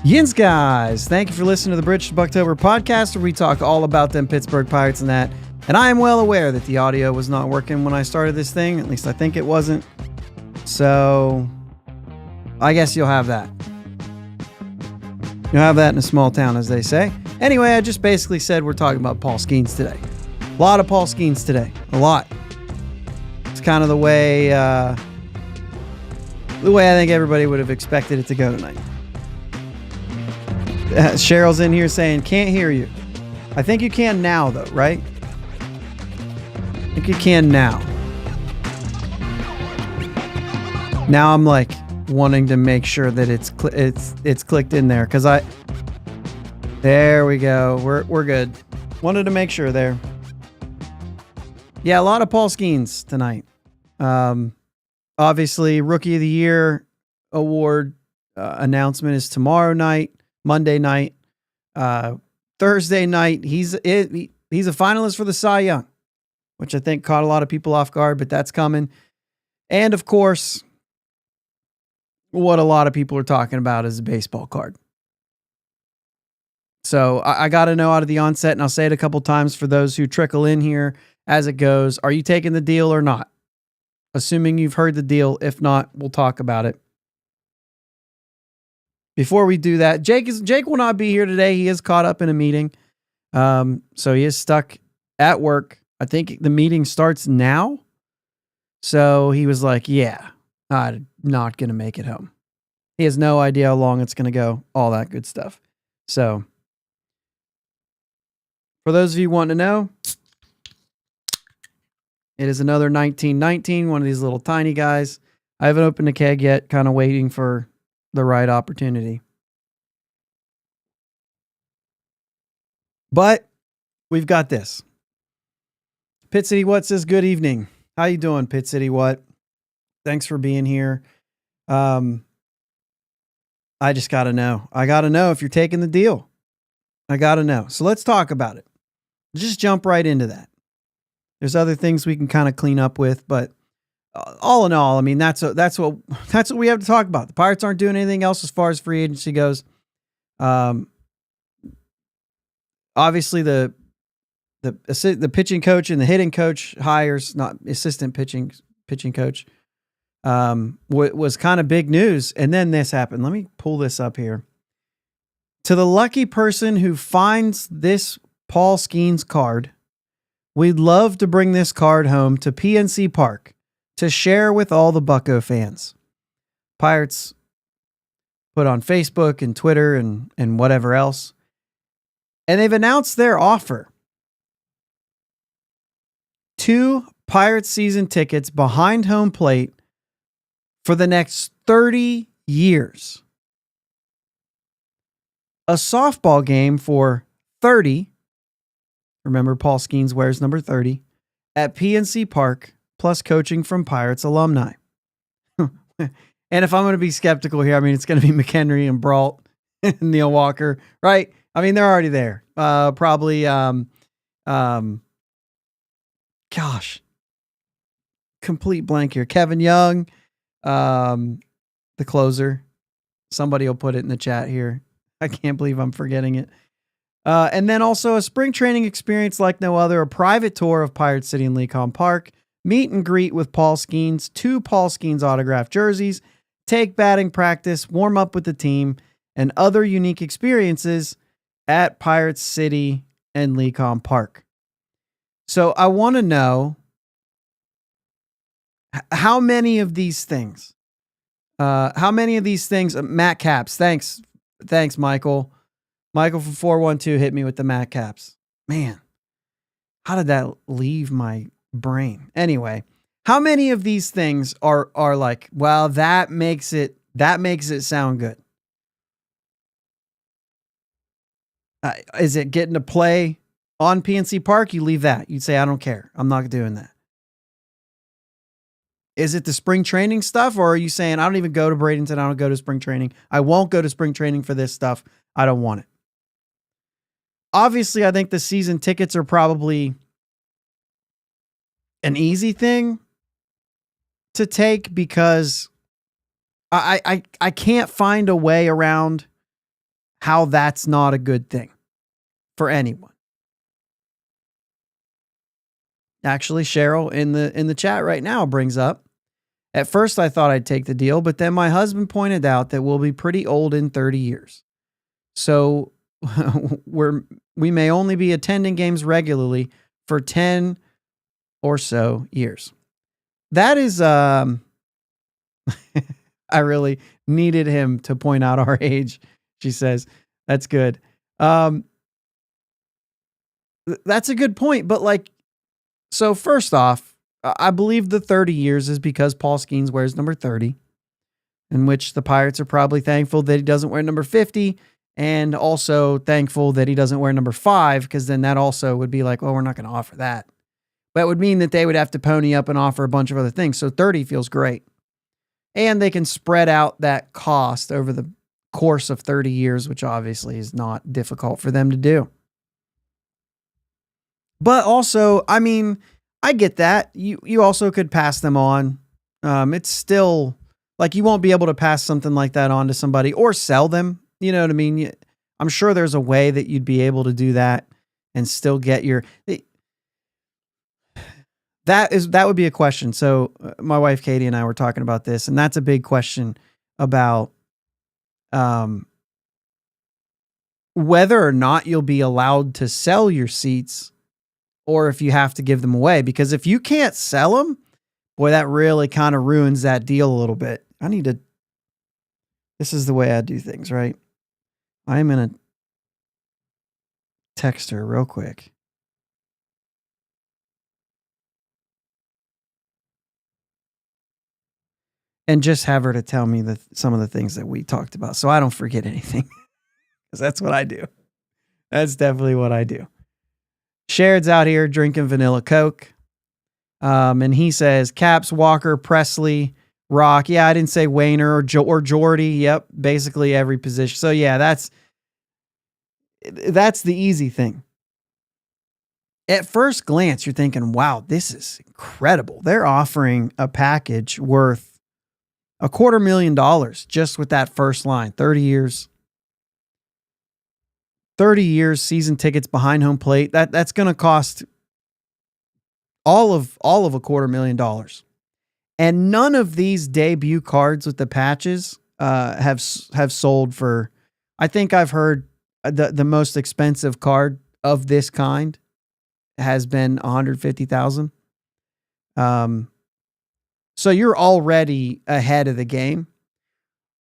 Yins guys, thank you for listening to the British Buctober podcast, where we talk all about them Pittsburgh Pirates and that. And I am well aware that the audio was not working when I started this thing. At least I think it wasn't. So I guess you'll have that. You'll have that in a small town, as they say. Anyway, I just basically said we're talking about Paul Skenes today. A lot of Paul Skenes today. A lot. It's kind of the way I think everybody would have expected it to go tonight. Cheryl's in here saying, can't hear you. I think you can now, though, right? I think you can now. Now I'm like wanting to make sure that it's clicked in there, because there we go. We're good. Wanted to make sure there. Yeah, a lot of Paul Skenes tonight. Obviously, Rookie of the Year award announcement is tomorrow night. Monday night, Thursday night, he's a finalist for the Cy Young, which I think caught a lot of people off guard, but that's coming. And of course, what a lot of people are talking about is a baseball card. So I got to know out of the onset, and I'll say it a couple times for those who trickle in here as it goes. Are you taking the deal or not? Assuming you've heard the deal. If not, we'll talk about it. Before we do that, Jake will not be here today. He is caught up in a meeting. So he is stuck at work. I think the meeting starts now. So he was like, yeah, I'm not going to make it home. He has no idea how long it's going to go, all that good stuff. So for those of you wanting to know, it is another 1919, one of these little tiny guys. I haven't opened a keg yet, kind of waiting for the right opportunity. But we've got this. Pit City What says, good evening. How you doing, Pit City What? Thanks for being here. I just got to know. I got to know if you're taking the deal. I got to know. So let's talk about it. Just jump right into that. There's other things we can kind of clean up with, but all in all, I mean, that's what we have to talk about. The Pirates aren't doing anything else as far as free agency goes. Obviously the pitching coach and the hitting coach hires, not assistant pitching coach, was kind of big news. And then this happened. Let me pull this up here. To the lucky person who finds this Paul Skenes card, we'd love to bring this card home to PNC Park to share with all the Bucco fans. Pirates put on Facebook and Twitter and whatever else. And they've announced their offer. 2 Pirates season tickets behind home plate for the next 30 years. A softball game for 30. Remember, Paul Skenes wears number 30 at PNC Park, plus coaching from Pirates alumni. And if I'm going to be skeptical here, I mean, it's going to be McHenry and Brault and Neil Walker, right? I mean, they're already there. Probably, complete blank here. Kevin Young, the closer. Somebody will put it in the chat here. I can't believe I'm forgetting it. And then also a spring training experience like no other, a private tour of Pirate City and Lecom Park, meet and greet with Paul Skenes, 2 Paul Skenes autographed jerseys, take batting practice, warm up with the team, and other unique experiences at Pirate City and Lecom Park. So I want to know how many of these things, Matt Caps, thanks, Michael. Michael from 412 hit me with the Matt Caps. Man, how did that leave my brain? Anyway, how many of these things are like, well, that makes it sound good? Is it getting to play on PNC Park? You leave that. You'd say, I don't care. I'm not doing that. Is it the spring training stuff? Or are you saying, I don't even go to Bradenton. I don't go to spring training. I won't go to spring training for this stuff. I don't want it. Obviously, I think the season tickets are probably an easy thing to take, because I can't find a way around how that's not a good thing for anyone. Actually, Cheryl in the chat right now brings up, at first I thought I'd take the deal, but then my husband pointed out that we'll be pretty old in 30 years. So we may only be attending games regularly for 10 or so years. That is, I really needed him to point out our age, she says. That's good. That's a good point, but like, so first off, I believe the 30 years is because Paul Skenes wears number 30, in which the Pirates are probably thankful that he doesn't wear number 50, and also thankful that he doesn't wear number 5, because then that also would be like, well, we're not going to offer that. That would mean that they would have to pony up and offer a bunch of other things. So 30 feels great. And they can spread out that cost over the course of 30 years, which obviously is not difficult for them to do. But also, I mean, I get that. You also could pass them on. It's still like you won't be able to pass something like that on to somebody or sell them. You know what I mean? I'm sure there's a way that you'd be able to do that and still get your... That would be a question. So my wife, Katie, and I were talking about this, and that's a big question about whether or not you'll be allowed to sell your seats or if you have to give them away. Because if you can't sell them, boy, that really kind of ruins that deal a little bit. This is the way I do things, right? I'm going to text her real quick. And just have her to tell me some of the things that we talked about so I don't forget anything. Because that's what I do. That's definitely what I do. Shared's out here drinking vanilla Coke. And he says, Caps, Walker, Presley, Rock. Yeah, I didn't say Wayner or Jordy. Yep, basically every position. So yeah, that's the easy thing. At first glance, you're thinking, wow, this is incredible. They're offering a package worth $250,000 just with that first line. 30 years. 30 years, season tickets behind home plate. That's going to cost all of $250,000. And none of these debut cards with the patches have sold for, I think I've heard the most expensive card of this kind has been $150,000. So you're already ahead of the game.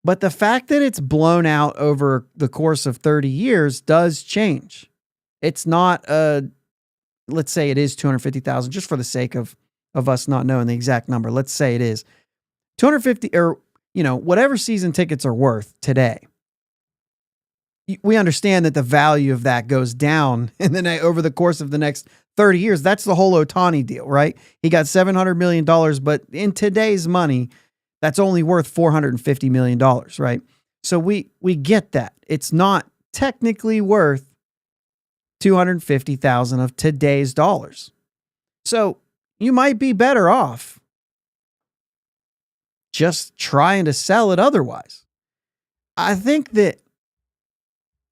But the fact that it's blown out over the course of 30 years does change. It's not let's say it is 250,000, just for the sake of us not knowing the exact number. Let's say it is 250, or, whatever season tickets are worth today. We understand that the value of that goes down over the course of the next 30 years. That's the whole Ohtani deal, right? He got $700 million, but in today's money, that's only worth $450 million, right? So we get that. It's not technically worth $250,000 of today's dollars. So you might be better off just trying to sell it otherwise. I think that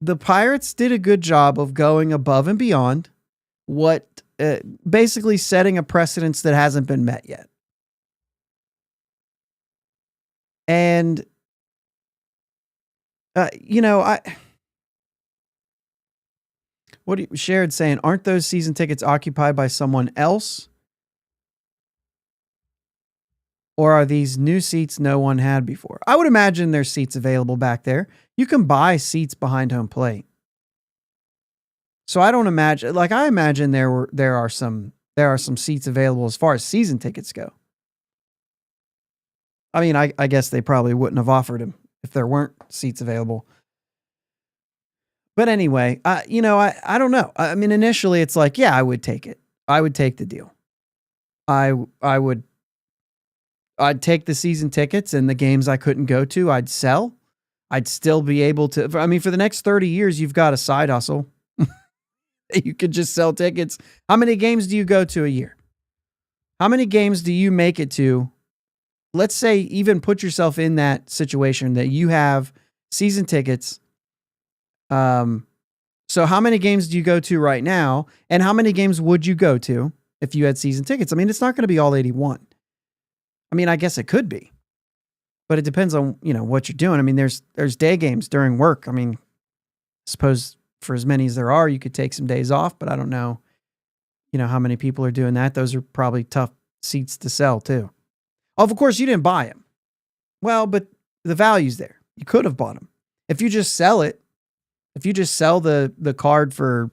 the Pirates did a good job of going above and beyond what basically setting a precedence that hasn't been met yet. And, Shared saying, aren't those season tickets occupied by someone else? Or are these new seats no one had before? I would imagine there's seats available back there. You can buy seats behind home plate. So I don't imagine, I imagine there are some seats available as far as season tickets go. I mean, I guess they probably wouldn't have offered him if there weren't seats available. But anyway, I don't know. I mean, initially it's like, yeah, I would take it. I would take the deal. I'd take the season tickets, and the games I couldn't go to, I'd sell. I'd still be able to, I mean, for the next 30 years, you've got a side hustle. You could just sell tickets. How many games do you go to a year? How many games do you make it to? Let's say even put yourself in that situation that you have season tickets So how many games do you go to right now? And how many games would you go to if you had season tickets? I mean, it's not going to be all 81. I mean, I guess it could be, but it depends on, what you're doing. I mean, there's day games during work. I mean, suppose for as many as there are, you could take some days off, but I don't know, how many people are doing that. Those are probably tough seats to sell too. Oh, of course you didn't buy them. Well, but the value's there. You could have bought them. If you just sell it, if you just sell the card for,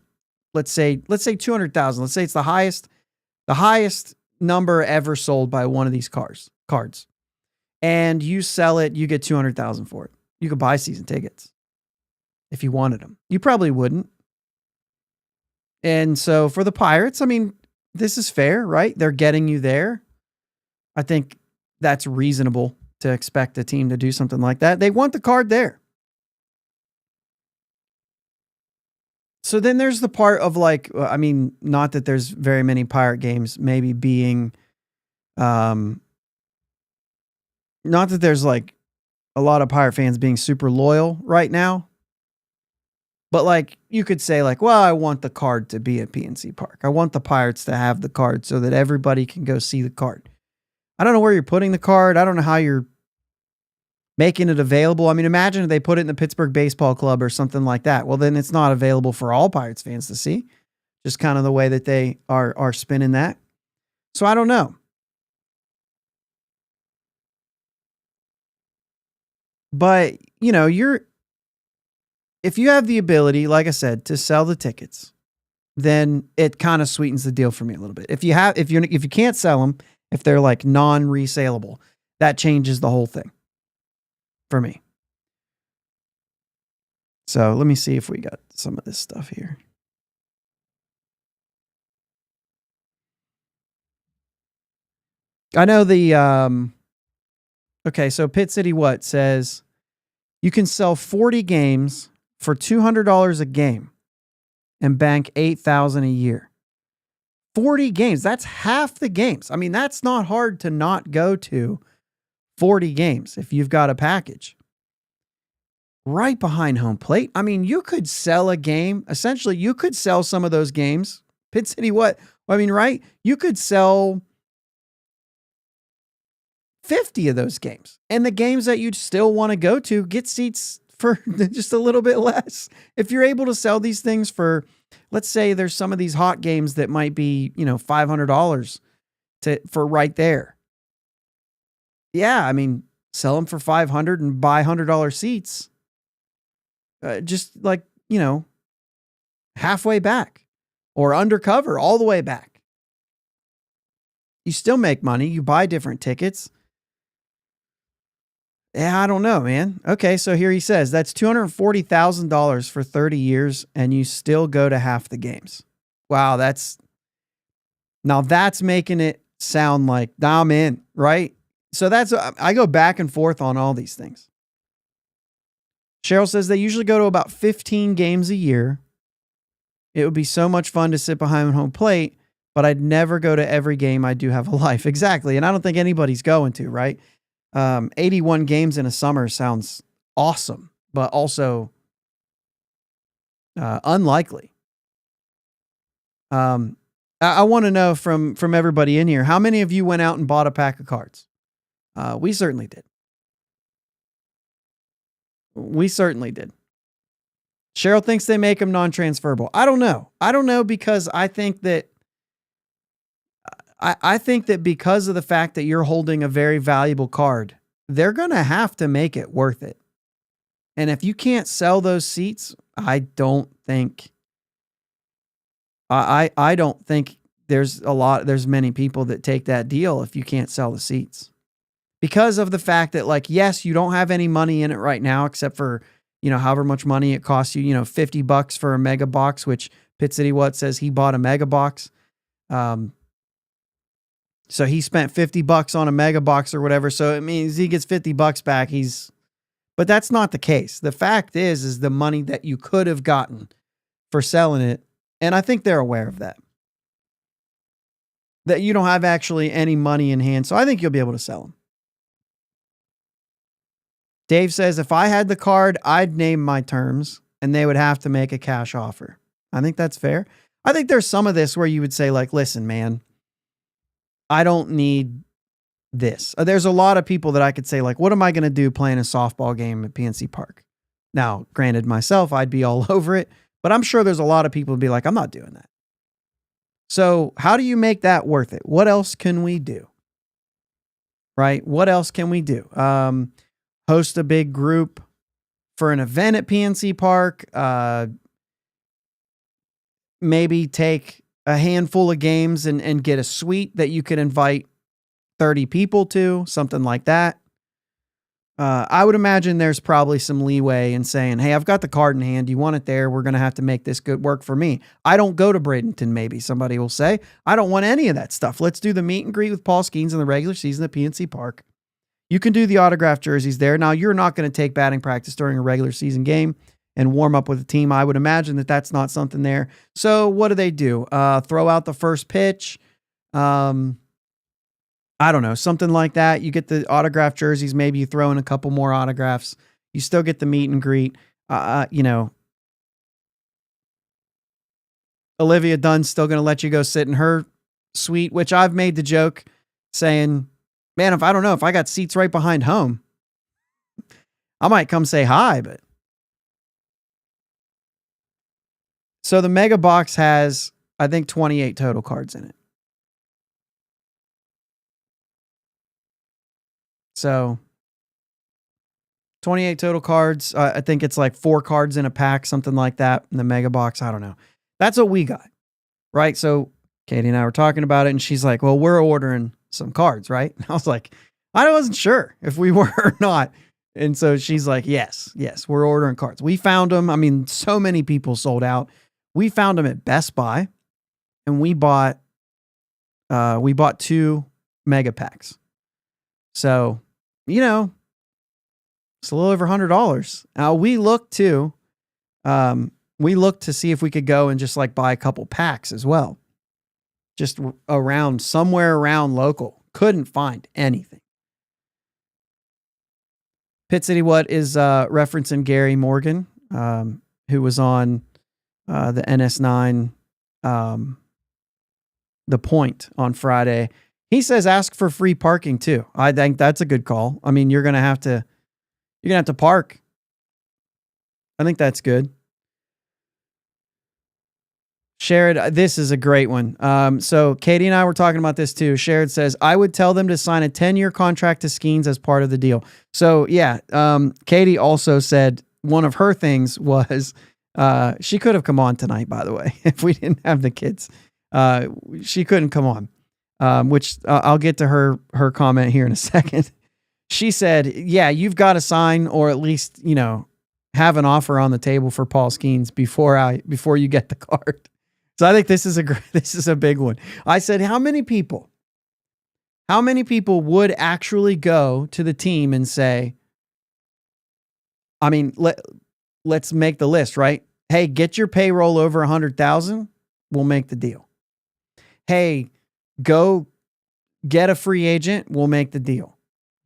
let's say 200,000, let's say it's the highest number ever sold by one of these cards, and you sell it, you get 200,000 for it. You could buy season tickets if you wanted them. You probably wouldn't. And so for the Pirates, I mean, this is fair, right? They're getting you there. I think that's reasonable to expect a team to do something like that. They want the card there. So then there's the part of not that there's very many Pirate games, maybe being, not that there's a lot of Pirate fans being super loyal right now, but you could say well, I want the card to be at PNC Park. I want the Pirates to have the card so that everybody can go see the card. I don't know where you're putting the card. I don't know how you're making it available. I mean, imagine if they put it in the Pittsburgh Baseball Club or something like that. Well, then it's not available for all Pirates fans to see. Just kind of the way that they are spinning that. So I don't know. But, if you have the ability, like I said, to sell the tickets, then it kind of sweetens the deal for me a little bit. If you can't sell them, if they're non-resaleable, that changes the whole thing for me. So let me see if we got some of this stuff here. I know okay, so Pit City says you can sell 40 games for $200 a game and bank $8,000 a year. 40 games, that's half the games. I mean, that's not hard to not go to 40 games if you've got a package. Right behind home plate. I mean, you could sell a game. Essentially, you could sell some of those games. Pit City, right? You could sell 50 of those games. And the games that you'd still want to go to get seats for just a little bit less. If you're able to sell these things for, let's say there's some of these hot games that might be, $500 for right there. Yeah, I mean, sell them for $500 and buy $100 seats. Just halfway back or undercover all the way back. You still make money. You buy different tickets. Yeah, I don't know, man. Okay, so here he says that's $240,000 for 30 years and you still go to half the games. Wow, that's making it sound like I'm in, right? So I go back and forth on all these things. Cheryl says they usually go to about 15 games a year. It would be so much fun to sit behind home plate, but I'd never go to every game. I do have a life. Exactly. And I don't think anybody's going to, right? 81 games in a summer sounds awesome, but also unlikely. I want to know from everybody in here, how many of you went out and bought a pack of cards? We certainly did. Cheryl thinks they make them non-transferable. I don't know because I think that because of the fact that you're holding a very valuable card, they're going to have to make it worth it. And if you can't sell those seats, I don't think there's many people that take that deal if you can't sell the seats. Because of the fact that yes, you don't have any money in it right now, except for, however much money it costs you, $50 for a mega box, which Pit City says he bought a mega box. So he spent $50 on a mega box or whatever. So it means he gets $50 back. But that's not the case. The fact is the money that you could have gotten for selling it. And I think they're aware of that. That you don't have actually any money in hand. So I think you'll be able to sell them. Dave says, if I had the card, I'd name my terms. and they would have to make a cash offer. I think that's fair. I think there's some of this where you would say, like, listen, man, I don't need this. There's a lot of people that I could say, like, what am I going to do playing a softball game at PNC Park? Now, granted, myself, I'd be all over it, but I'm sure there's a lot of people who'd be like, I'm not doing that. So how do you make that worth it? What else can we do? Right? What else can we do? Host a big group for an event at PNC Park. Maybe take a handful of games and get a suite that you could invite 30 people to, something like that. I would imagine there's probably some leeway in saying, hey, I've got the card in hand. You want it there? We're going to have to make this good work for me. I don't go to Bradenton, maybe somebody will say. I don't want any of that stuff. Let's do the meet and greet with Paul Skenes in the regular season at PNC Park. You can do the autographed jerseys there. Now, you're not going to take batting practice during a regular season game and warm up with the team. I would imagine that that's not something there. So what do? Throw out the first pitch. I don't know, something like that. You get the autographed jerseys. Maybe you throw in a couple more autographs. You still get the meet and greet. Olivia Dunn's still going to let you go sit in her suite, which I've made the joke saying, man, if I got seats right behind home, I might come say hi, but. So the mega box has, I think, 28 total cards in it. So 28 total cards. I think it's like 4 cards in a pack, something like that. In the mega box, I don't know. That's what we got, right? So Katie and I were talking about it, and she's like, well, we're ordering some cards, right? And I was like, I wasn't sure if we were or not. And so she's like, yes, we're ordering cards. We found them. I mean, so many people sold out. We found them at Best Buy, and we bought 2 mega packs. So, it's a little over $100. Now we looked to see if we could go and just like buy a couple packs as well. Just somewhere around local. Couldn't find anything. Pit City What is referencing Gary Morgan, who was on the NS9, The Point on Friday. He says ask for free parking too. I think that's a good call. I mean, you're gonna have to park. I think that's good. Sherrod, this is a great one. So Katie and I were talking about this too. Sherrod says, I would tell them to sign a 10-year contract to Skenes as part of the deal. So yeah, Katie also said one of her things was she could have come on tonight, by the way, if we didn't have the kids. She couldn't come on. Which I'll get to her comment here in a second. She said, yeah, you've got to sign or at least, have an offer on the table for Paul Skenes before you get the card. So I think this is a big one. I said, how many people would actually go to the team and say, I mean, let's make the list, right? Hey, get your payroll over 100,000. We'll make the deal. Hey, go get a free agent. We'll make the deal.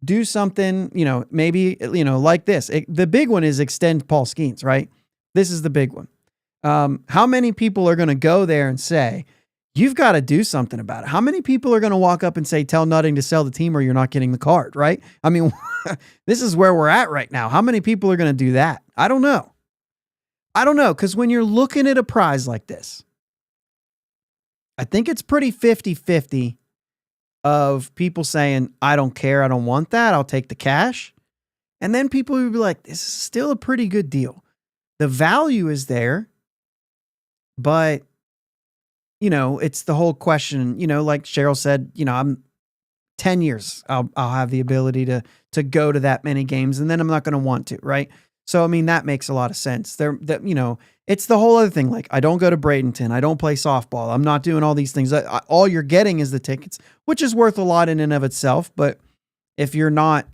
Do something, maybe, like this. The big one is extend Paul Skenes, right? This is the big one. How many people are going to go there and say, you've got to do something about it? How many people are going to walk up and say, tell Nutting to sell the team or you're not getting the card, right? I mean, this is where we're at right now. How many people are going to do that? I don't know. Because when you're looking at a prize like this, I think it's pretty 50-50 of people saying, I don't care. I don't want that. I'll take the cash. And then people would be like, this is still a pretty good deal. The value is there, but it's the whole question, like Cheryl said, I'm 10 years. I'll have the ability to go to that many games and then I'm not going to want to. Right. So, I mean, that makes a lot of sense there. It's the whole other thing. Like, I don't go to Bradenton. I don't play softball. I'm not doing all these things. All you're getting is the tickets, which is worth a lot in and of itself. But if you're not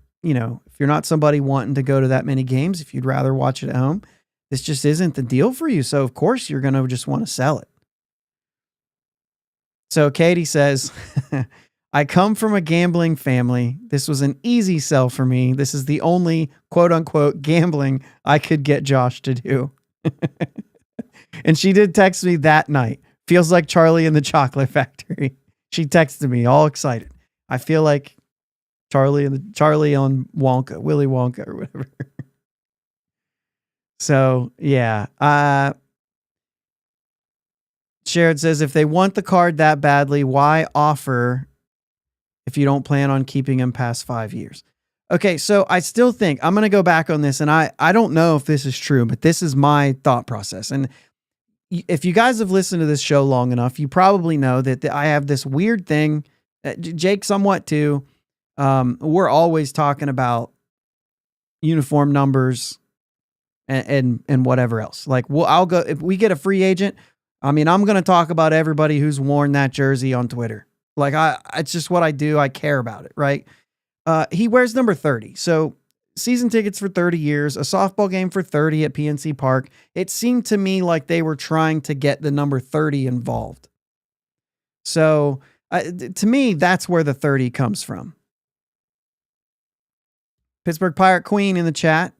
somebody wanting to go to that many games, if you'd rather watch it at home, this just isn't the deal for you. So of course you're going to just want to sell it. So Katie says, I come from a gambling family. This was an easy sell for me. This is the only quote unquote gambling I could get Josh to do. And she did text me that night. Feels like Charlie in the Chocolate Factory. She texted me all excited. I feel like Charlie on Wonka, Willy Wonka or whatever. So yeah. Sharon says, if they want the card that badly, why offer if you don't plan on keeping him past 5 years? Okay, so I still think I'm going to go back on this, and I don't know if this is true, but this is my thought process. And if you guys have listened to this show long enough, you probably know that I have this weird thing, Jake somewhat too. We're always talking about uniform numbers and whatever else. Like, I'll go if we get a free agent. I mean, I'm going to talk about everybody who's worn that jersey on Twitter. Like, it's just what I do. I care about it, right? He wears number 30. So season tickets for 30 years, a softball game for 30 at PNC Park. It seemed to me like they were trying to get the number 30 involved. So to me, that's where the 30 comes from. Pittsburgh Pirate Queen in the chat.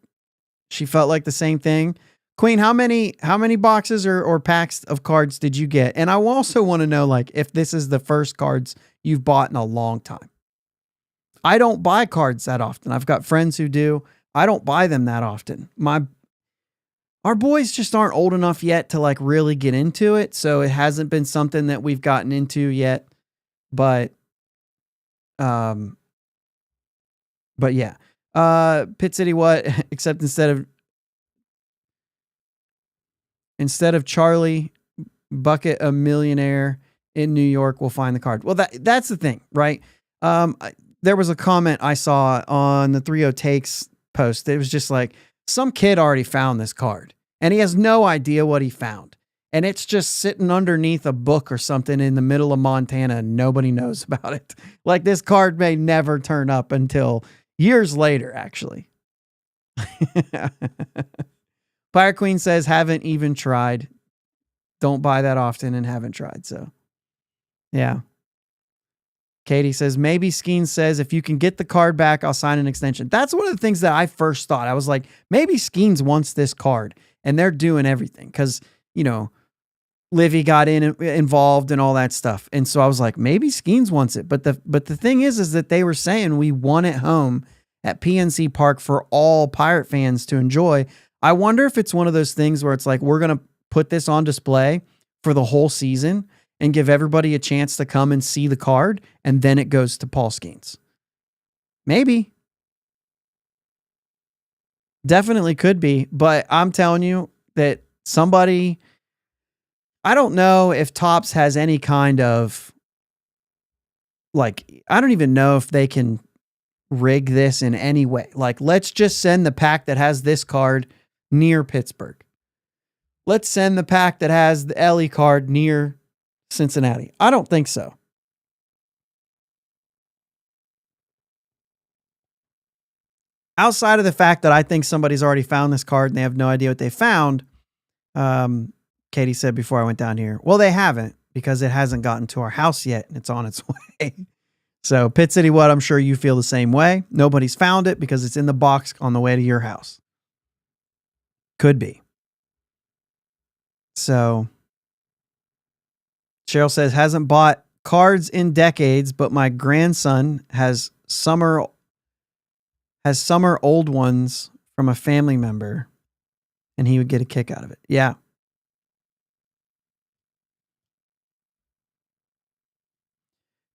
She felt like the same thing. Queen, how many boxes or packs of cards did you get? And I also want to know, like, if this is the first cards you've bought in a long time. I don't buy cards that often. I've got friends who do. I don't buy them that often. Our boys just aren't old enough yet to like really get into it. So it hasn't been something that we've gotten into yet. But yeah. Pit City, what? Except instead of Charlie Bucket, a millionaire in New York, will find the card. Well, that's the thing, right? There was a comment I saw on the 30 Takes post. It was just like, some kid already found this card and he has no idea what he found. And it's just sitting underneath a book or something in the middle of Montana and nobody knows about it. Like, this card may never turn up until years later, actually. Fire Queen says, haven't even tried. Don't buy that often and haven't tried. So, yeah. Katie says, maybe Skenes says, if you can get the card back, I'll sign an extension. That's one of the things that I first thought. I was like, maybe Skenes wants this card and they're doing everything because, you know, Livy got involved and all that stuff. And so I was like, maybe Skenes wants it. But the thing is that they were saying we want it home at PNC Park for all Pirate fans to enjoy. I wonder if it's one of those things where it's like, we're going to put this on display for the whole season and give everybody a chance to come and see the card, and then it goes to Paul Skenes. Maybe. Definitely could be, but I'm telling you that somebody, I don't know if Topps has any kind of, like, I don't even know if they can rig this in any way. Like, let's just send the pack that has this card near Pittsburgh. Let's send the pack that has the Ellie card near Cincinnati. I don't think so. Outside of the fact that I think somebody's already found this card and they have no idea what they found, Katie said before I went down here, well, they haven't because it hasn't gotten to our house yet and it's on its way. So Pit City, what? I'm sure you feel the same way. Nobody's found it because it's in the box on the way to your house. Could be. So Cheryl says, hasn't bought cards in decades, but my grandson has summer old ones from a family member and he would get a kick out of it. Yeah.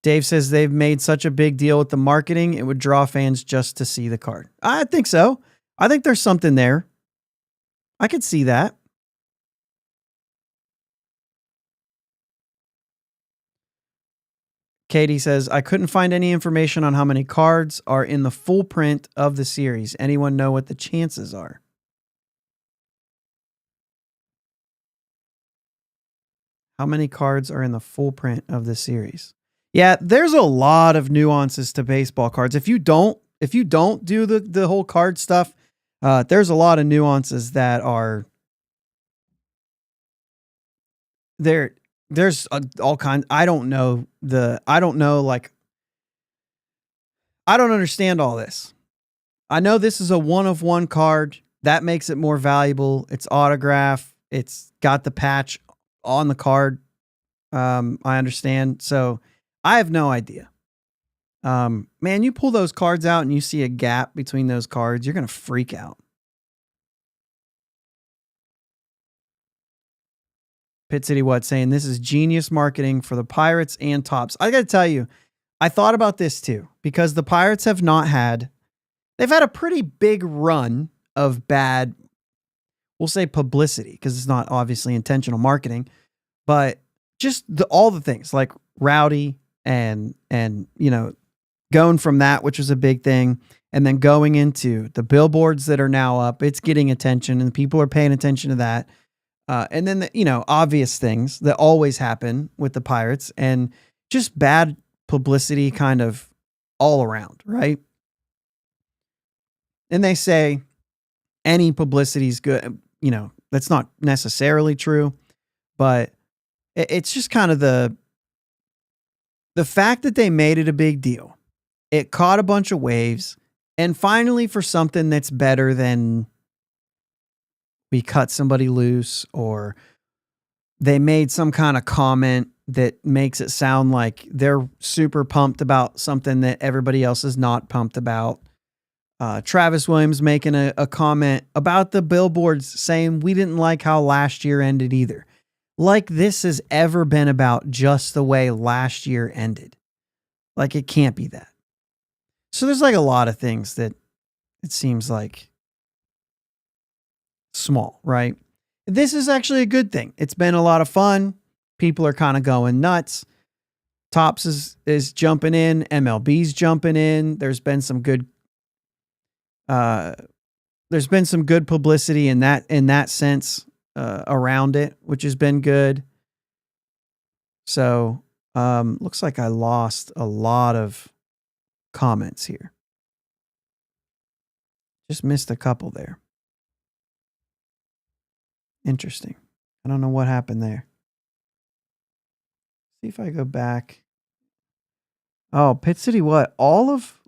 Dave says they've made such a big deal with the marketing, it would draw fans just to see the card. I think so. I think there's something there. I could see that. Katie says, I couldn't find any information on how many cards are in the full print of the series. Anyone know what the chances are? How many cards are in the full print of the series? Yeah, there's a lot of nuances to baseball cards. If you don't do the whole card stuff, there's a lot of nuances that are there. There's all kinds. I don't understand all this. I know this is a 1-of-1 card. that makes it more valuable. It's autograph. It's got the patch on the card. I understand. So I have no idea. Man, you pull those cards out and you see a gap between those cards, you're going to freak out. Pit City What saying this is genius marketing for the Pirates and Topps. I got to tell you, I thought about this too, because the Pirates have they've had a pretty big run of bad, we'll say publicity, because it's not obviously intentional marketing, but just all the things like Rowdy and going from that, which was a big thing, and then going into the billboards that are now up, it's getting attention and people are paying attention to that. And then the, obvious things that always happen with the Pirates and just bad publicity kind of all around, right? And they say any publicity is good. That's not necessarily true, but it's just kind of the fact that they made it a big deal. It caught a bunch of waves, and finally for something that's better than we cut somebody loose, or they made some kind of comment that makes it sound like they're super pumped about something that everybody else is not pumped about. Travis Williams making a comment about the billboards saying we didn't like how last year ended either. Like this has ever been about just the way last year ended. Like it can't be that. So there's like a lot of things that it seems like small, right? This is actually a good thing. It's been a lot of fun. People are kind of going nuts. Topps is jumping in. MLB's jumping in. There's been some good publicity in that sense around it, which has been good. So looks like I lost a lot of comments here. Just missed a couple there. Interesting. I don't know what happened there. See if I go back. Oh, Pit City What?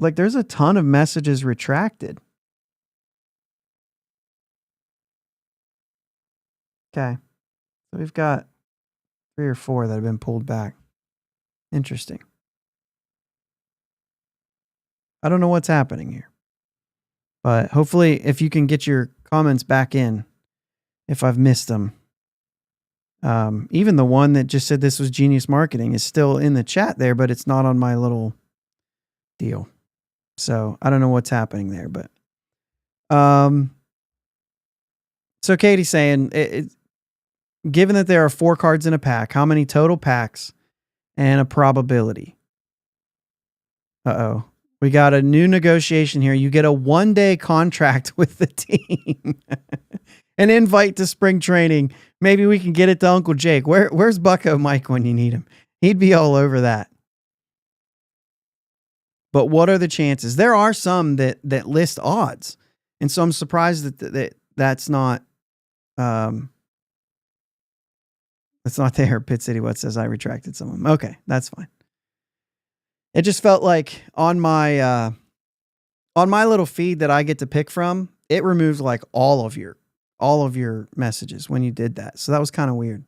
There's a ton of messages retracted. Okay. So we've got 3 or 4 that have been pulled back. Interesting. I don't know what's happening here. But hopefully if you can get your comments back in, if I've missed them. Even the one that just said this was genius marketing is still in the chat there, but it's not on my little deal. So I don't know what's happening there, but so Katie's saying, given that there are 4 cards in a pack, how many total packs and a probability? Uh-oh. We got a new negotiation here. You get a 1-day contract with the team. An invite to spring training. Maybe we can get it to Uncle Jake. Where's Bucco Mike when you need him? He'd be all over that. But what are the chances? There are some that list odds. And so I'm surprised that's not there. Pit City What says I retracted some of them. Okay, that's fine. It just felt like on my little feed that I get to pick from, it removed like all of your messages when you did that. So that was kind of weird.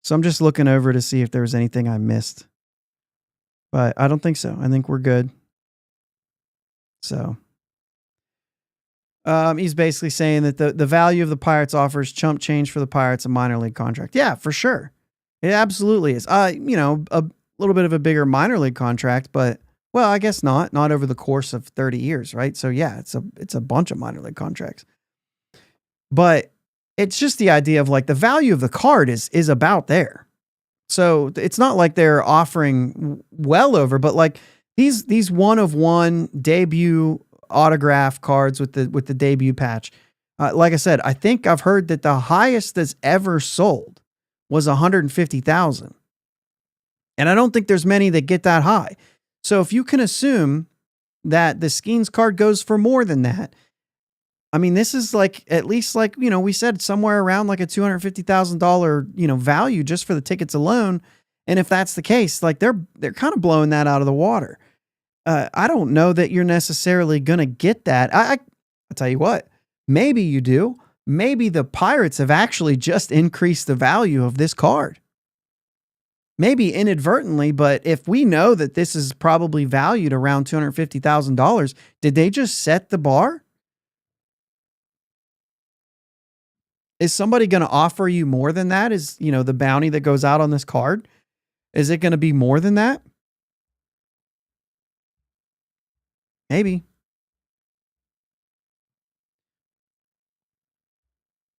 So I'm just looking over to see if there was anything I missed. But I don't think so. I think we're good. So he's basically saying that the value of the Pirates offers chump change for the Pirates a minor league contract. Yeah, for sure. It absolutely is. A little bit of a bigger minor league contract, but well, I guess not over the course of 30 years, right? So yeah, it's a bunch of minor league contracts. But it's just the idea of like the value of the card is about there. So it's not like they're offering well over, but like these one of one debut autograph cards with the debut patch. Like I said, I think I've heard that the highest that's ever sold was 150,000. And I don't think there's many that get that high. So if you can assume that the Skenes card goes for more than that, I mean, this is like, at least like, we said somewhere around like a $250,000, value just for the tickets alone. And if that's the case, like they're kind of blowing that out of the water. I don't know that you're necessarily going to get that. I'll tell you what, Maybe you do. Maybe the Pirates have actually just increased the value of this card. Maybe inadvertently, but if we know that this is probably valued around $250,000, did they just set the bar? Is somebody going to offer you more than that? Is, the bounty that goes out on this card? Is it going to be more than that? Maybe.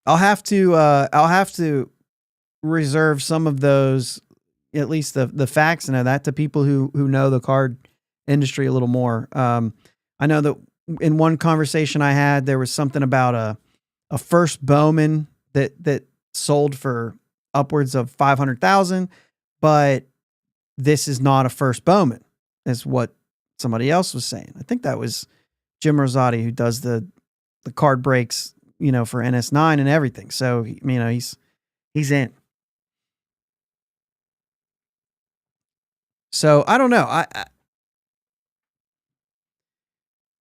I'll have to reserve some of those, at least the facts and that, to people who know the card industry a little more. I know that in one conversation I had, there was something about a first Bowman that sold for upwards of $500,000, but this is not a first Bowman, is what somebody else was saying. I think that was Jim Rosati, who does the card breaks, for NS9 and everything. So, he's in. So I don't know.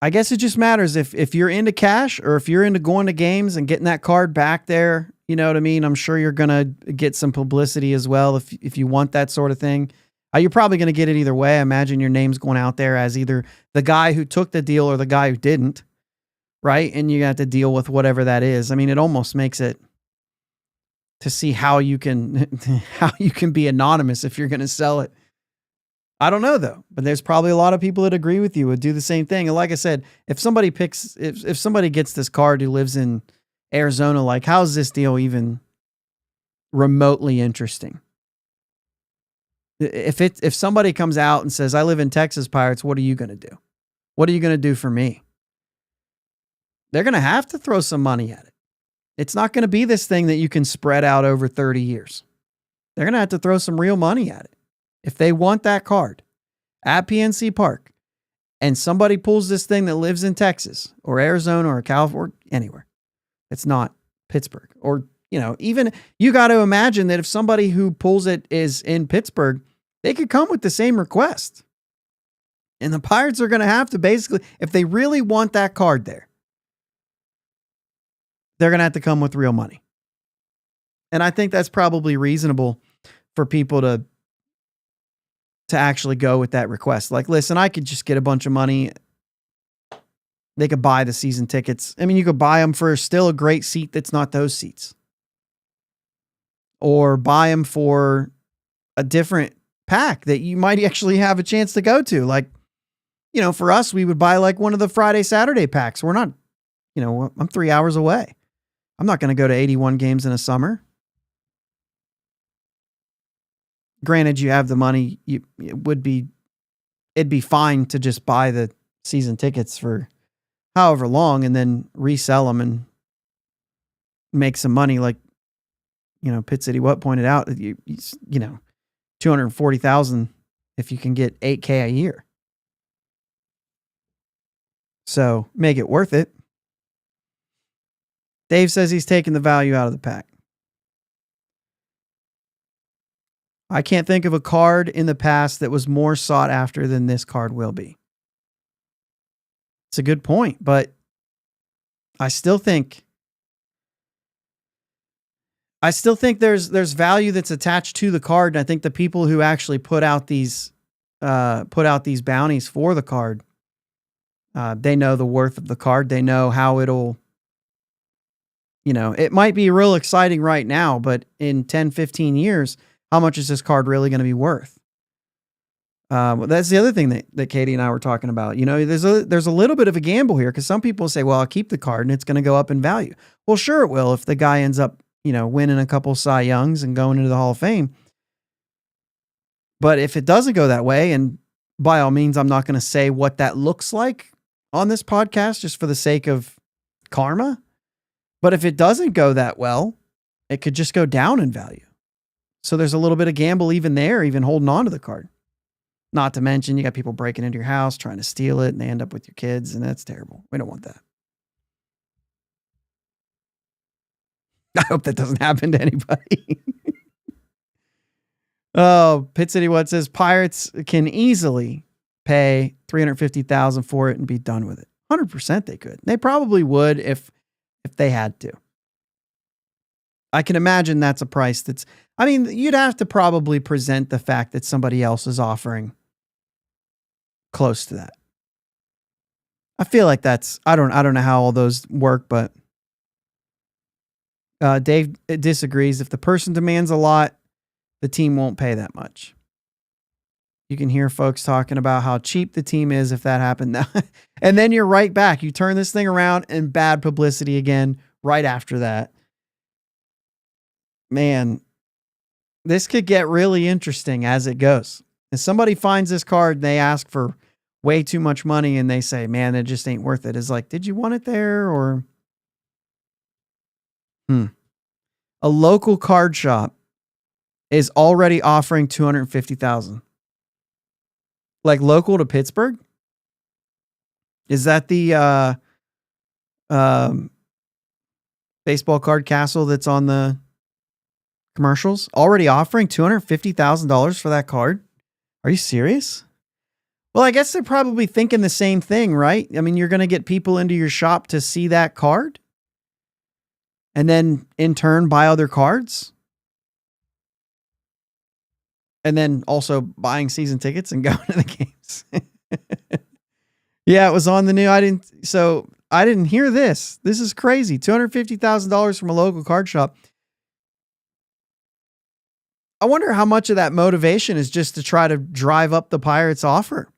I guess it just matters if you're into cash or if you're into going to games and getting that card back there. You know what I mean? I'm sure you're going to get some publicity as well if you want that sort of thing. You're probably going to get it either way. I imagine your name's going out there as either the guy who took the deal or the guy who didn't, right? And you got to deal with whatever that is. I mean, it almost makes it to see how you can be anonymous if you're going to sell it. I don't know though, but there's probably a lot of people that agree with you would do the same thing. And like I said, if somebody gets this card who lives in Arizona, like, how's this deal even remotely interesting? If somebody comes out and says, I live in Texas, Pirates, what are you going to do? What are you going to do for me? They're going to have to throw some money at it. It's not going to be this thing that you can spread out over 30 years. They're going to have to throw some real money at it. If they want that card at PNC Park and somebody pulls this thing that lives in Texas or Arizona or California, anywhere, it's not Pittsburgh, or, even you got to imagine that if somebody who pulls it is in Pittsburgh, they could come with the same request. And the Pirates are going to have to basically, if they really want that card there, they're going to have to come with real money. And I think that's probably reasonable for people to actually go with that request. Like, listen, I could just get a bunch of money. They could buy the season tickets. I mean, you could buy them for still a great seat that's not those seats. Or buy them for a different pack that you might actually have a chance to go to. Like, for us, we would buy like one of the Friday, Saturday packs. We're not, I'm 3 hours away. I'm not going to go to 81 games in a summer. Granted, you have the money, it'd be fine to just buy the season tickets for however long and then resell them and make some money. Like, Pit City What pointed out, $240,000 if you can get $8,000 a year. So make it worth it. Dave says he's taking the value out of the pack. I can't think of a card in the past that was more sought after than this card will be. It's a good point, but I still think there's value that's attached to the card. And I think the people who actually put out these bounties for the card, they know the worth of the card. They know how it'll, it might be real exciting right now, but in 10, 15 years, how much is this card really going to be worth? That's the other thing that Katie and I were talking about. There's a little bit of a gamble here because some people say, well, I'll keep the card and it's going to go up in value. Well, sure it will if the guy ends up, winning a couple Cy Youngs and going into the Hall of Fame. But if it doesn't go that way, and by all means, I'm not going to say what that looks like on this podcast just for the sake of karma. But if it doesn't go that well, it could just go down in value. So there's a little bit of gamble even there, even holding on to the card. Not to mention you got people breaking into your house, trying to steal it, and they end up with your kids, and that's terrible. We don't want that. I hope that doesn't happen to anybody. Oh, Pit City What says Pirates can easily pay $350,000 for it and be done with it. 100% they could. They probably would if if they had to. I can imagine that's a price you'd have to probably present the fact that somebody else is offering close to that. I feel like I don't know how all those work, but Dave disagrees. If the person demands a lot, the team won't pay that much. You can hear folks talking about how cheap the team is if that happened. And then you're right back. You turn this thing around and bad publicity again right after that. Man, this could get really interesting as it goes. If somebody finds this card and they ask for way too much money and they say, man, it just ain't worth it. It's like, did you want it there or? A local card shop is already offering $250,000. Like local to Pittsburgh? Is that the baseball card castle that's on the commercials? Already offering $250,000 for that card? Are you serious? Well, I guess they're probably thinking the same thing, right? I mean, you're going to get people into your shop to see that card and then in turn buy other cards. And then also buying season tickets and going to the games. Yeah, it was on the news. I didn't hear this. This is crazy. $250,000 from a local card shop. I wonder how much of that motivation is just to try to drive up the Pirates' offer.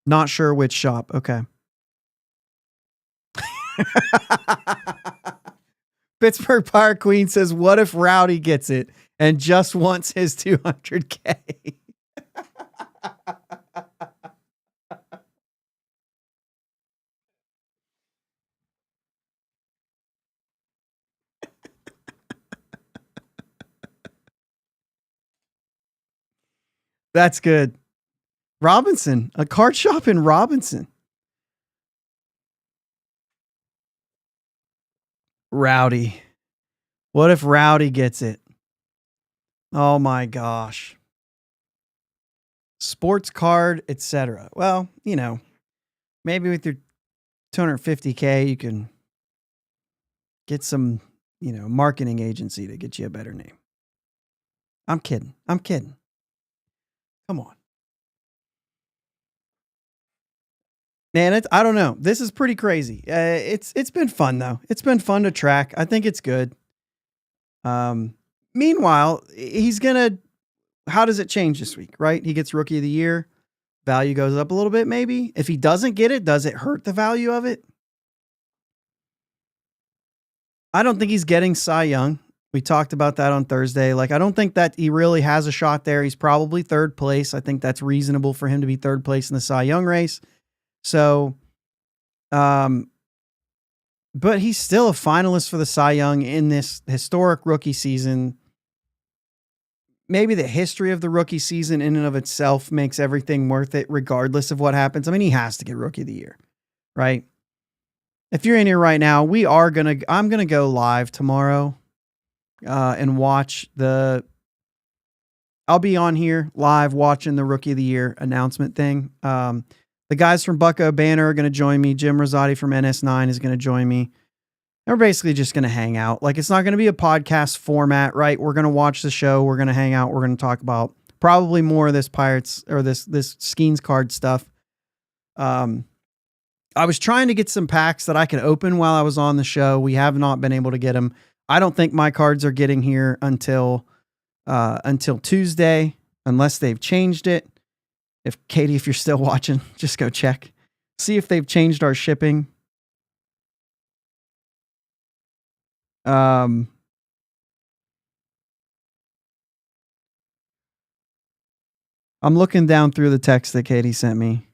Not sure which shop. Okay. Pittsburgh Pirate Queen says, what if Rowdy gets it and just wants his $200K? That's good. Robinson, a card shop in Robinson. Rowdy. What if Rowdy gets it? Oh my gosh. Sports card, etc. Well, maybe with your $250K, you can get some, marketing agency to get you a better name. I'm kidding. Come on. Man, I don't know. This is pretty crazy. It's been fun though. It's been fun to track. I think it's good. Meanwhile, how does it change this week, right? He gets Rookie of the Year. Value goes up a little bit, maybe. If he doesn't get it, does it hurt the value of it? I don't think he's getting Cy Young. We talked about that on Thursday. I don't think that he really has a shot there. He's probably third place. I think that's reasonable for him to be third place in the Cy Young race. So, but he's still a finalist for the Cy Young in this historic rookie season. Maybe the history of the rookie season in and of itself makes everything worth it, regardless of what happens. I mean, he has to get Rookie of the Year, right? If you're in here right now, I'm going to go live tomorrow, and watch I'll be on here live watching the Rookie of the Year announcement thing. The guys from Bucco, Bantr are going to join me. Jim Rosati from NS9 is going to join me. And we're basically just going to hang out. It's not going to be a podcast format, right? We're going to watch the show. We're going to hang out. We're going to talk about probably more of this Pirates or this Skenes card stuff. I was trying to get some packs that I could open while I was on the show. We have not been able to get them. I don't think my cards are getting here until Tuesday, unless they've changed it. Katie, if you're still watching, just go check. See if they've changed our shipping. I'm looking down through the text that Katie sent me.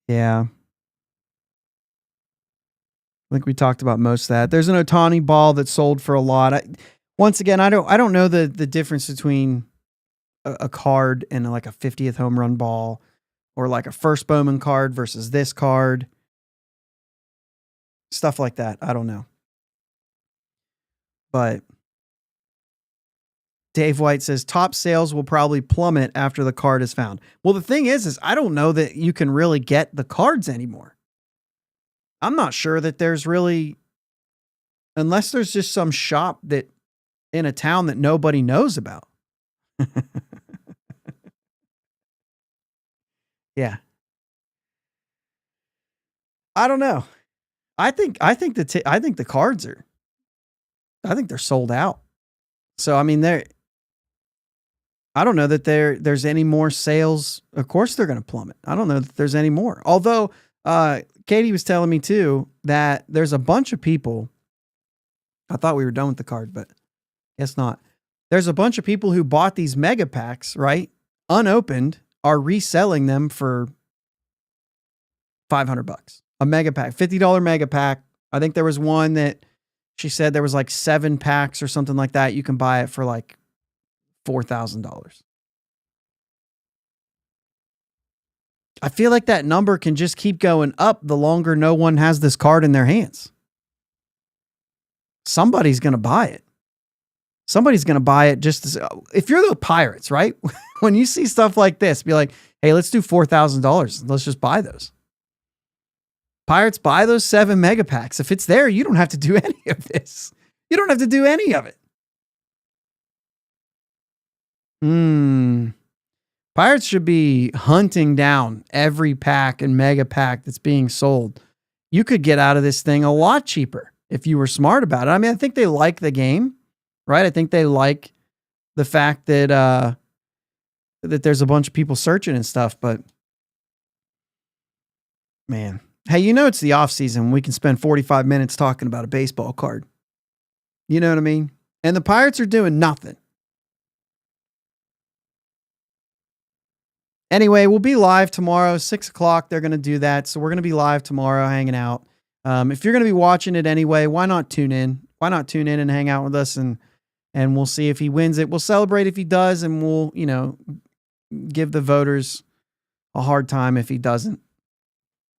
Yeah. I think we talked about most of that. There's an Ohtani ball that sold for a lot. Once again, I don't know the difference between a card and a 50th home run ball, or a first Bowman card versus this card. Stuff like that. I don't know. But Dave White says top sales will probably plummet after the card is found. Well, the thing is I don't know that you can really get the cards anymore. I'm not sure that there's really, unless there's just some shop that in a town that nobody knows about. Yeah. I don't know. I think the cards are, I think they're sold out. So I mean, I don't know that there's any more sales. Of course they're going to plummet. I don't know that there's any more. Although Katie was telling me too that there's a bunch of people. I thought we were done with the card, but guess not. There's a bunch of people who bought these mega packs, right? Unopened, are reselling them for $500. A mega pack, $50 mega pack. I think there was one that she said there was like 7 packs or something like that. You can buy it for like $4,000. I feel like that number can just keep going up the longer no one has this card in their hands. Somebody's going to buy it. Somebody's going to buy it just as, if you're the Pirates, right? When you see stuff like this, be like, hey, let's do $4,000. Let's just buy those. Pirates, buy those 7 mega packs. If it's there, you don't have to do any of this. You don't have to do any of it. Pirates should be hunting down every pack and mega pack that's being sold. You could get out of this thing a lot cheaper if you were smart about it. I mean, I think they like the game, right? I think they like the fact that that there's a bunch of people searching and stuff, but man, hey, you know it's the off season. We can spend 45 minutes talking about a baseball card. You know what I mean? And the Pirates are doing nothing. Anyway, we'll be live tomorrow, 6:00. They're going to do that. So we're going to be live tomorrow hanging out. If you're going to be watching it anyway, why not tune in? Why not tune in and hang out with us, and we'll see if he wins it. We'll celebrate if he does, and we'll, give the voters a hard time if he doesn't.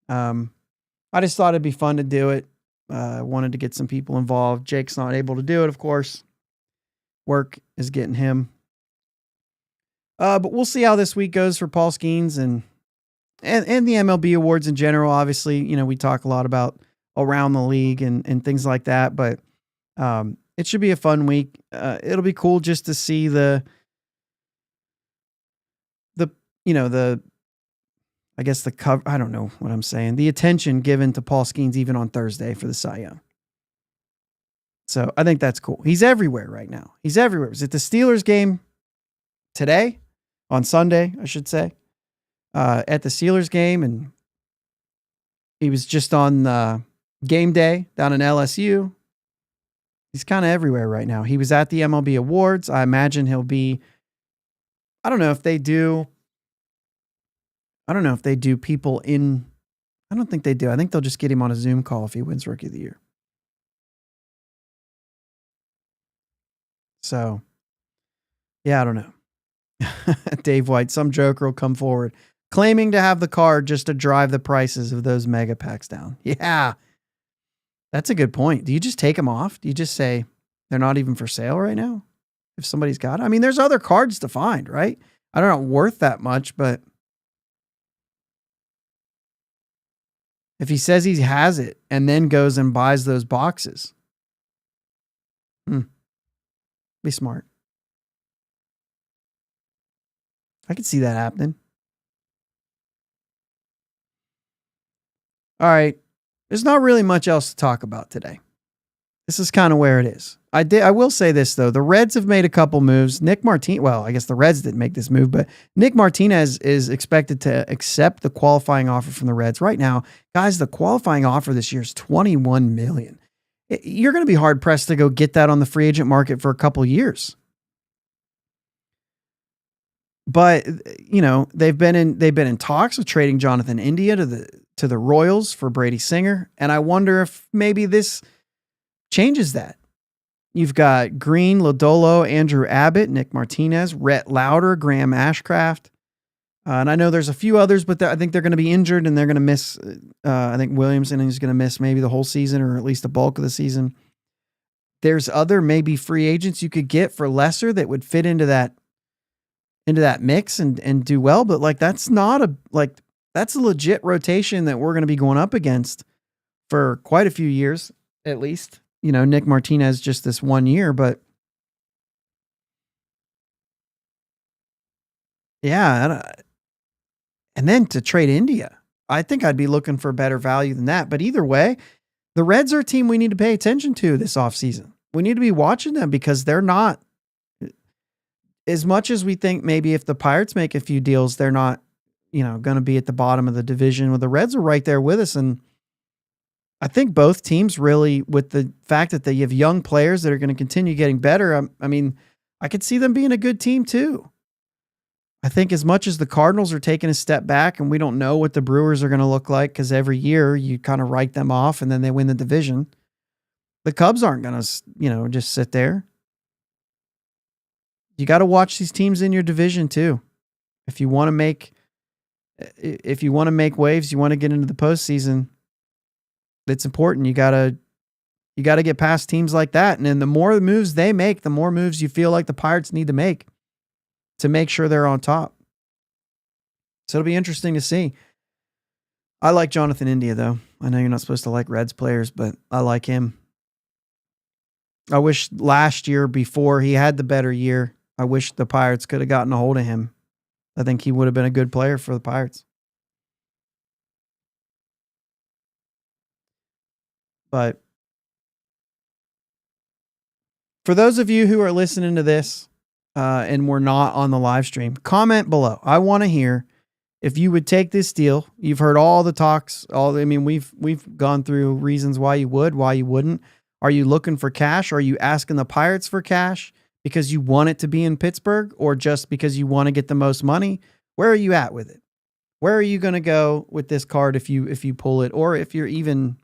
I just thought it'd be fun to do it. Wanted to get some people involved. Jake's not able to do it, of course. Work is getting him. But we'll see how this week goes for Paul Skenes and the MLB awards in general. Obviously, we talk a lot about around the league and things like that, but it should be a fun week. It'll be cool just to see the I guess the cover, I don't know what I'm saying, the attention given to Paul Skenes even on Thursday for the Cy Young. So I think that's cool. He's everywhere right now. He's everywhere. Was it the Steelers game today? On Sunday, I should say. At the Steelers game, and he was just on game day down in LSU. He's kind of everywhere right now. He was at the MLB Awards. I imagine he'll be, I don't know if they do people in, I don't think they do. I think they'll just get him on a Zoom call if he wins Rookie of the Year. So, yeah, I don't know. Dave White, some joker will come forward claiming to have the card just to drive the prices of those mega packs down. Yeah, that's a good point. Do you just take them off? Do you just say they're not even for sale right now? If somebody's got it? I mean, there's other cards to find, right? I don't know, worth that much, but if he says he has it and then goes and buys those boxes, be smart. I could see that happening. All right. There's not really much else to talk about today. This is kind of where it is. I will say this, though. The Reds have made a couple moves. Well, I guess the Reds didn't make this move, but Nick Martinez is expected to accept the qualifying offer from the Reds. Right now, guys, the qualifying offer this year is $21 million. You're going to be hard-pressed to go get that on the free agent market for a couple years. But they've been in talks of trading Jonathan India to the Royals for Brady Singer, and I wonder if maybe this changes that. You've got Green, Lodolo, Andrew Abbott, Nick Martinez, Rhett Lauder, Graham Ashcraft, and I know there's a few others, but I think they're going to be injured and they're going to miss. I think Williamson is going to miss maybe the whole season or at least the bulk of the season. There's other maybe free agents you could get for lesser that would fit into that mix and do well, but that's a legit rotation that we're going to be going up against for quite a few years, at least. Nick Martinez just this 1 year, but yeah. And then to trade India, I think I'd be looking for better value than that. But either way, the Reds are a team we need to pay attention to this offseason. We need to be watching them because they're not, as much as we think maybe if the Pirates make a few deals, they're not, going to be at the bottom of the division. Well, the Reds are right there with us. And I think both teams really, with the fact that they have young players that are going to continue getting better, I could see them being a good team too. I think as much as the Cardinals are taking a step back and we don't know what the Brewers are going to look like because every year you kind of write them off and then they win the division, the Cubs aren't going to, just sit there. You got to watch these teams in your division too. If you want to make waves, you want to get into the postseason, it's important. You got to get past teams like that. And then the more moves they make, the more moves you feel like the Pirates need to make sure they're on top. So it'll be interesting to see. I like Jonathan India, though. I know you're not supposed to like Reds players, but I like him. I wish last year, before he had the better year, I wish the Pirates could have gotten a hold of him. I think he would have been a good player for the Pirates. But for those of you who are listening to this, and we're not on the live stream, comment below. I want to hear if you would take this deal. You've heard all the talks. We've gone through reasons why you would, why you wouldn't. Are you looking for cash? Are you asking the Pirates for cash because you want it to be in Pittsburgh, or just because you want to get the most money? Where are you at with it? Where are you going to go with this card if you pull it, or if you're even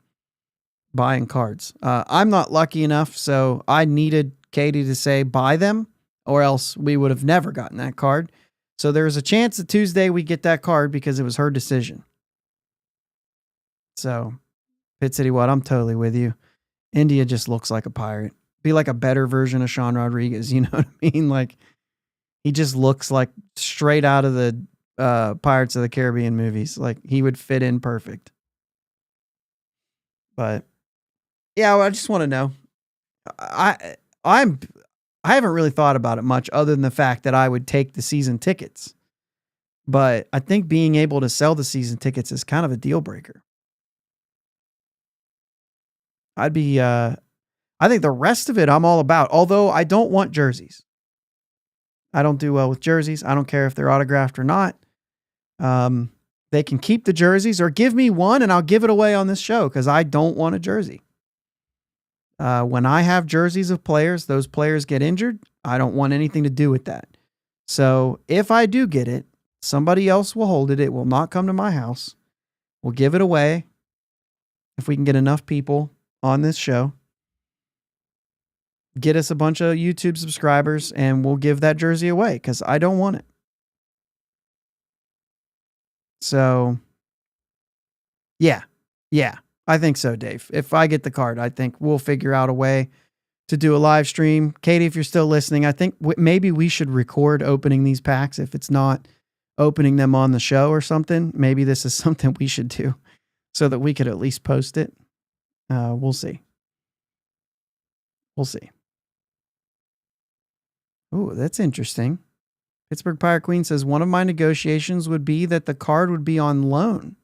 buying cards? I'm not lucky enough, so I needed Katie to say buy them, or else we would have never gotten that card. So there's a chance that Tuesday we get that card because it was her decision. So, Pit City What, I'm totally with you. India just looks like a pirate. Be like a better version of Sean Rodriguez, you know what I mean? Like, he just looks like straight out of the Pirates of the Caribbean movies. Like, he would fit in perfect. But, yeah, I just want to know. I haven't really thought about it much other than the fact that I would take the season tickets. But I think being able to sell the season tickets is kind of a deal breaker. I think the rest of it I'm all about, although I don't want jerseys. I don't do well with jerseys. I don't care if they're autographed or not. They can keep the jerseys or give me one and I'll give it away on this show because I don't want a jersey. When I have jerseys of players, those players get injured. I don't want anything to do with that. So if I do get it, somebody else will hold it. It will not come to my house. We'll give it away if we can get enough people on this show. Get us a bunch of YouTube subscribers and we'll give that jersey away because I don't want it. So, yeah, I think so, Dave. If I get the card, I think we'll figure out a way to do a live stream. Katie, if you're still listening, I think maybe we should record opening these packs. If it's not opening them on the show or something, maybe this is something we should do so that we could at least post it. We'll see. Oh, that's interesting. Pittsburgh Pirate Queen says, one of my negotiations would be that the card would be on loan.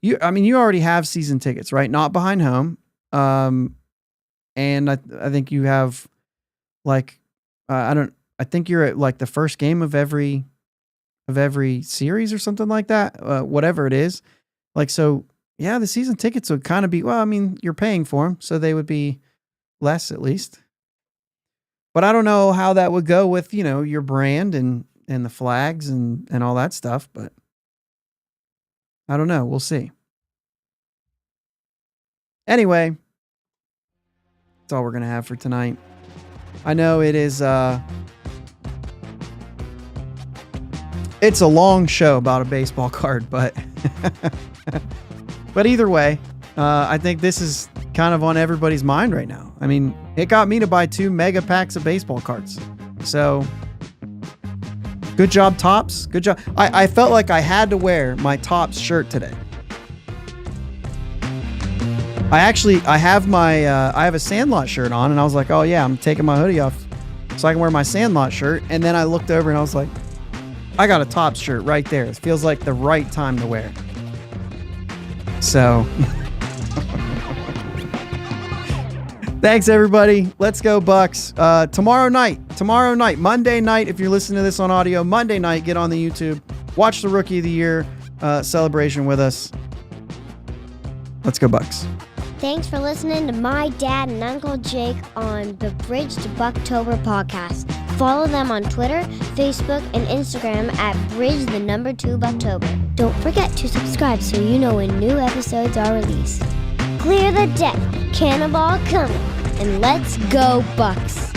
You already have season tickets, right? Not behind home. And I think you have like, I think you're at like the first game of every series or something like that. Whatever it is. Like, so yeah, the season tickets would kind of be, you're paying for them, so they would be less at least. But I don't know how that would go with, your brand and the flags and all that stuff, but I don't know. We'll see. Anyway, that's all we're going to have for tonight. I know it is, it's a long show about a baseball card, but, but either way, I think this is kind of on everybody's mind right now. I mean, it got me to buy 2 mega packs of baseball cards. So Good job, Tops. Good job. I felt like I had to wear my Tops shirt today. I have I have a Sandlot shirt on, and I was like, oh yeah, I'm taking my hoodie off so I can wear my Sandlot shirt. And then I looked over and I was like, I got a Tops shirt right there. It feels like the right time to wear. So, thanks everybody. Let's go Bucks. Tomorrow night, Monday night, if you're listening to this on audio, Monday night, get on the YouTube, watch the Rookie of the Year celebration with us. Let's go Bucks. Thanks for listening to my dad and Uncle Jake on the Bridge to Buctober podcast. Follow them on Twitter, Facebook, and Instagram at Bridge2Buctober. Don't forget to subscribe so you know when new episodes are released. Clear the deck, cannonball coming, and let's go Bucks!